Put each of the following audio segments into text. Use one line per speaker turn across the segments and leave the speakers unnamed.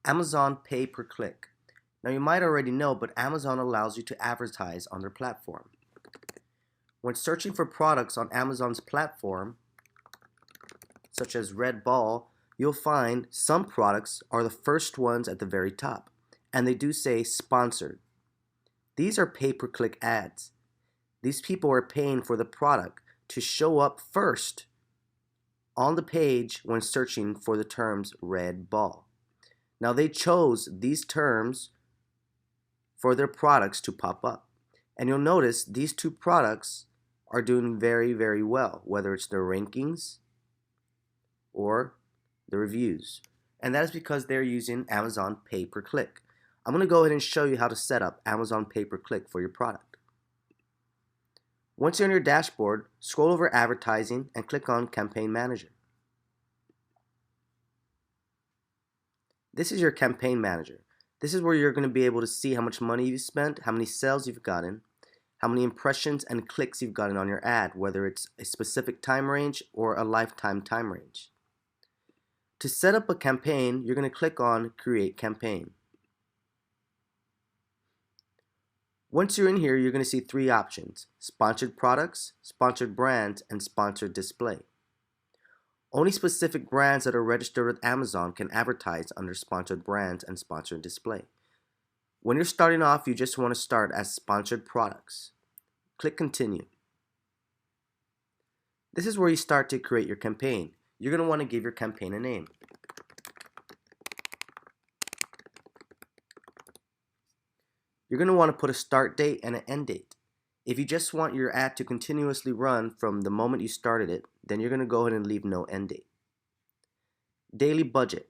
Amazon pay per click. Now you might already know, but Amazon allows you to advertise on their platform. When searching for products on Amazon's platform, such as Red Ball, you'll find some products are the first ones at the very top, and they do say sponsored. These are pay-per-click ads. These people are paying for the product to show up first on the page when searching for the terms Red Ball. Now they chose these terms for their products to pop up. And you'll notice these two products are doing very, very well, whether it's their rankings or the reviews. And that is because they're using Amazon pay per click. I'm going to go ahead and show you how to set up Amazon pay per click for your product. Once you're on your dashboard, scroll over advertising and click on Campaign Manager. This is your Campaign Manager. This is where you're going to be able to see how much money you've spent, how many sales you've gotten, how many impressions and clicks you've gotten on your ad, whether it's a specific time range or a lifetime time range. To set up a campaign, you're going to click on Create Campaign. Once you're in here, you're going to see three options: Sponsored Products, Sponsored Brands, and Sponsored Display. Only specific brands that are registered with Amazon can advertise under Sponsored Brands and Sponsored Display. When you're starting off, you just want to start as Sponsored Products. Click Continue. This is where you start to create your campaign. You're going to want to give your campaign a name. You're going to want to put a start date and an end date. If you just want your ad to continuously run from the moment you started it, then you're going to go ahead and leave no end date. Daily budget.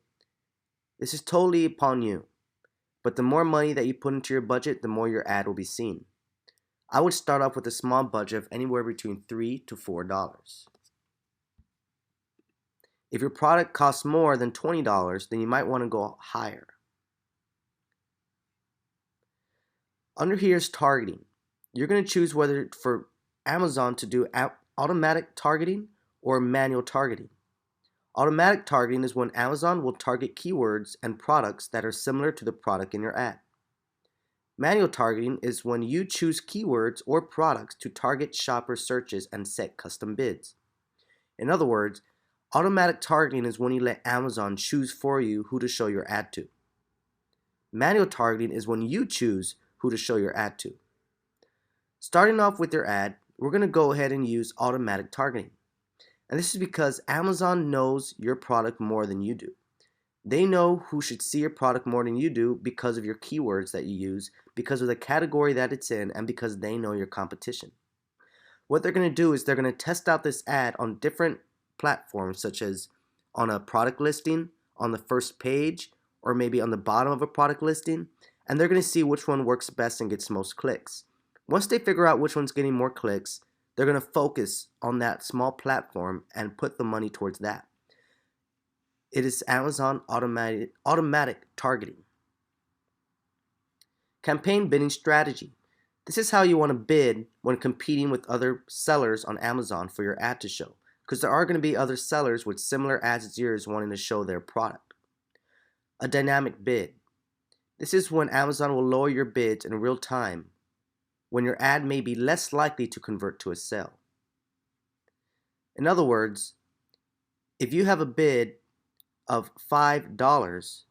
This is totally upon you, but the more money that you put into your budget, the more your ad will be seen. I would start off with a small budget of anywhere between $3 to $4. If your product costs more than $20, then you might want to go higher. Under here is targeting. You're going to choose whether for Amazon to do automatic targeting or manual targeting. Automatic targeting is when Amazon will target keywords and products that are similar to the product in your ad. Manual targeting is when you choose keywords or products to target shopper searches and set custom bids. In other words, automatic targeting is when you let Amazon choose for you who to show your ad to. Manual targeting is when you choose who to show your ad to. Starting off with your ad, we're going to go ahead and use automatic targeting. And this is because Amazon knows your product more than you do. They know who should see your product more than you do because of your keywords that you use, because of the category that it's in, and because they know your competition. What they're going to do is they're going to test out this ad on different platforms, such as on a product listing, on the first page, or maybe on the bottom of a product listing, and they're going to see which one works best and gets most clicks. Once they figure out which one's getting more clicks, they're going to focus on that small platform and put the money towards that. It is Amazon automatic targeting. Campaign bidding strategy. This is how you want to bid when competing with other sellers on Amazon for your ad to show, because there are going to be other sellers with similar ads as yours wanting to show their product. A dynamic bid. This is when Amazon will lower your bids in real time, when your ad may be less likely to convert to a sale. In other words, if you have a bid of $5,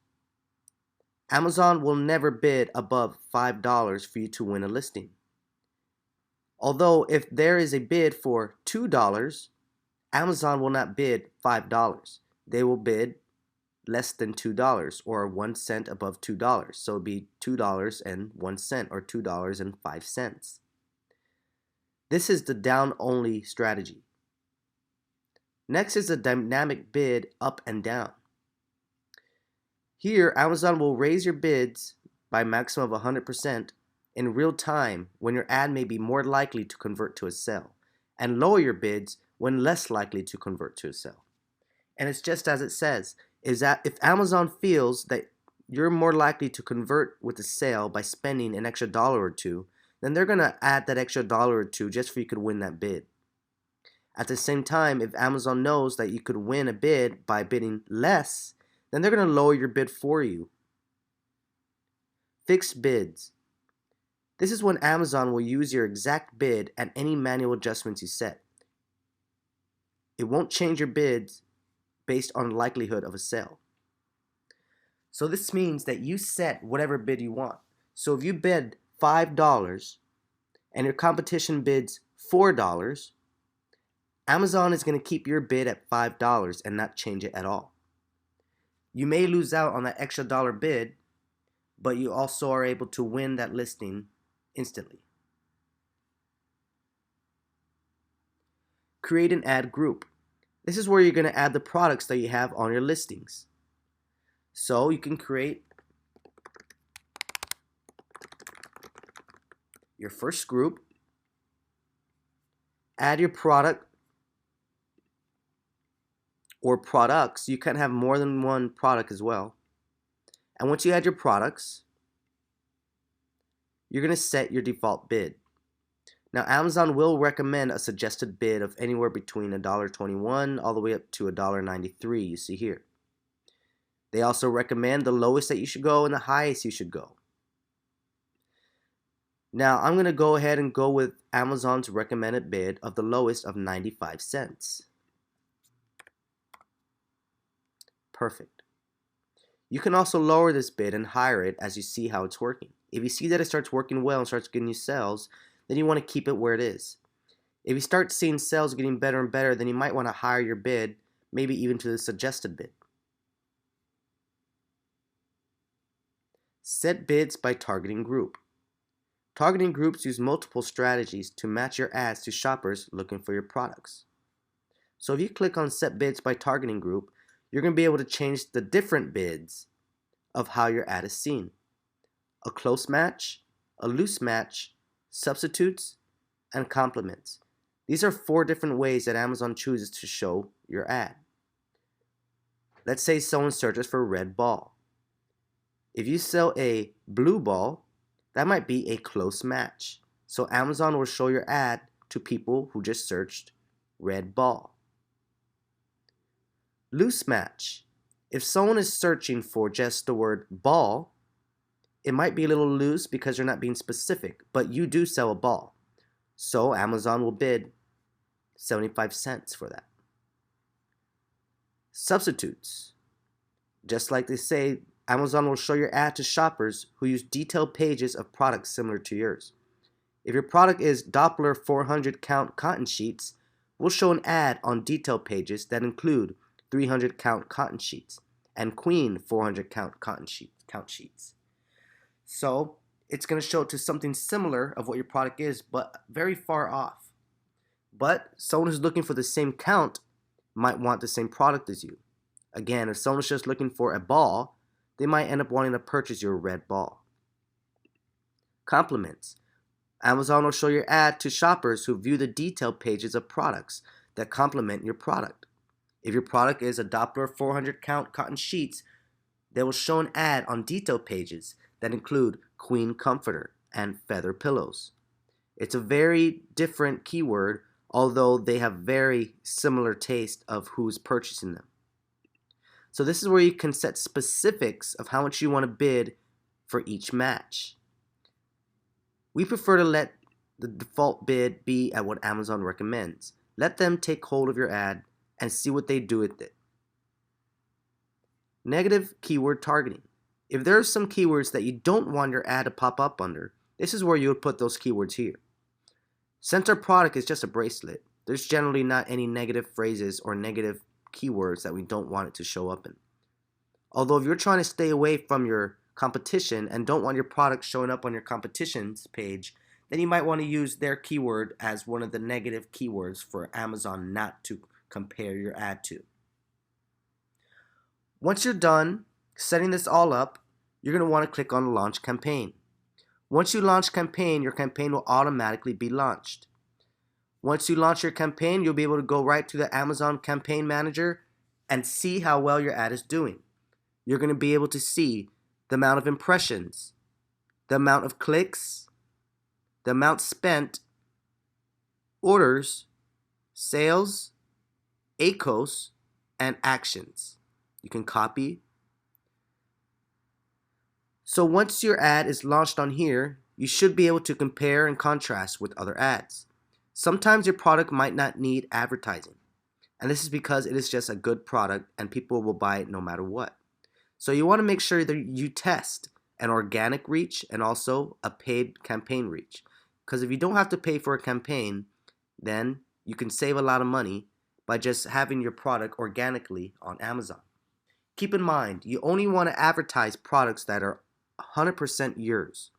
Amazon will never bid above $5 for you to win a listing. Although if there is a bid for $2, Amazon will not bid $5. They will bid less than $2 or 1 cent above $2. So it'd be $2.01 or $2.05. This is the down only strategy. Next is the dynamic bid up and down. Here, Amazon will raise your bids by a maximum of 100% in real time when your ad may be more likely to convert to a sale, and lower your bids when less likely to convert to a sale. And it's just as it says, is that if Amazon feels that you're more likely to convert with a sale by spending an extra dollar or two, then they're going to add that extra dollar or two just for you could win that bid. At the same time, if Amazon knows that you could win a bid by bidding less, then they're going to lower your bid for you Fixed bids. This is when Amazon will use your exact bid and any manual adjustments you set. It won't change your bids based on likelihood of a sale. So this means that you set whatever bid you want. So if you bid $5 and your competition bids $4, Amazon is going to keep your bid at $5 and not change it at all. You may lose out on that extra dollar bid, but you also are able to win that listing instantly. Create an ad group. This is where you're going to add the products that you have on your listings. So you can create your first group, add your product or products. You can have more than one product as well. And once you add your products, you're going to set your default bid. Now Amazon will recommend a suggested bid of anywhere between $1.21 all the way up to $1.93 you see here. They also recommend the lowest that you should go and the highest you should go. Now I'm going to go ahead and go with Amazon's recommended bid of the lowest of 95 cents. Perfect. You can also lower this bid and higher it as you see how it's working. If you see that it starts working well and starts getting you sales, then you want to keep it where it is. If you start seeing sales getting better and better, then you might want to higher your bid, maybe even to the suggested bid. Set bids by targeting group. Targeting groups use multiple strategies to match your ads to shoppers looking for your products. So if you click on set bids by targeting group, you're going to be able to change the different bids of how your ad is seen. A close match, a loose match, substitutes, and complements. These are 4 different ways that Amazon chooses to show your ad. Let's say someone searches for red ball. If you sell a blue ball, that might be a close match. So Amazon will show your ad to people who just searched red ball. Loose match. If someone is searching for just the word ball, it might be a little loose because you're not being specific, but you do sell a ball. So Amazon will bid 75 cents for that. Substitutes. Just like they say, Amazon will show your ad to shoppers who use detailed pages of products similar to yours. If your product is Doppler 400 count cotton sheets, we'll show an ad on detailed pages that include 300 count cotton sheets and Queen 400 count count sheets. So it's going to show it to something similar of what your product is, but very far off. But someone who's looking for the same count might want the same product as you. Again, if someone's just looking for a ball, they might end up wanting to purchase your red ball. Compliments. Amazon will show your ad to shoppers who view the detailed pages of products that complement your product. If your product is a Doppler 400 count cotton sheets, they will show an ad on detail pages that include Queen comforter and feather pillows. It's a very different keyword, although they have very similar taste of who's purchasing them. So this is where you can set specifics of how much you want to bid for each match. We prefer to let the default bid be at what Amazon recommends. Let them take hold of your ad and see what they do with it. Negative keyword targeting. If there are some keywords that you don't want your ad to pop up under, this is where you would put those keywords here. Since our product is just a bracelet, there's generally not any negative phrases or negative keywords that we don't want it to show up in. Although if you're trying to stay away from your competition and don't want your product showing up on your competition's page, then you might want to use their keyword as one of the negative keywords for Amazon not to compare your ad to. Once you're done setting this all up, you're going to want to click on Launch Campaign. Once you launch campaign, your campaign will automatically be launched. Once you launch your campaign, you'll be able to go right to the Amazon Campaign Manager and see how well your ad is doing. You're going to be able to see the amount of impressions, the amount of clicks, the amount spent, orders, sales, ACOS, and actions. You can copy. So So once your ad is launched on here, you should be able to compare and contrast with other ads. Sometimes your product might not need advertising, and this is because it is just a good product and people will buy it no matter what. So you want to make sure that you test an organic reach and also a paid campaign reach. Because if you don't have to pay for a campaign, then you can save a lot of money by just having your product organically on Amazon. Keep in mind, you only want to advertise products that are 100% yours.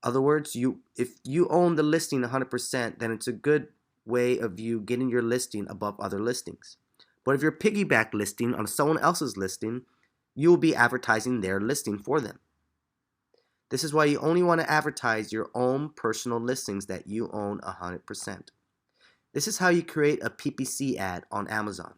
In other words, if you own the listing 100%, then it's a good way of you getting your listing above other listings. But if you're piggyback listing on someone else's listing, you will be advertising their listing for them. This is why you only want to advertise your own personal listings that you own 100%. This is how you create a PPC ad on Amazon.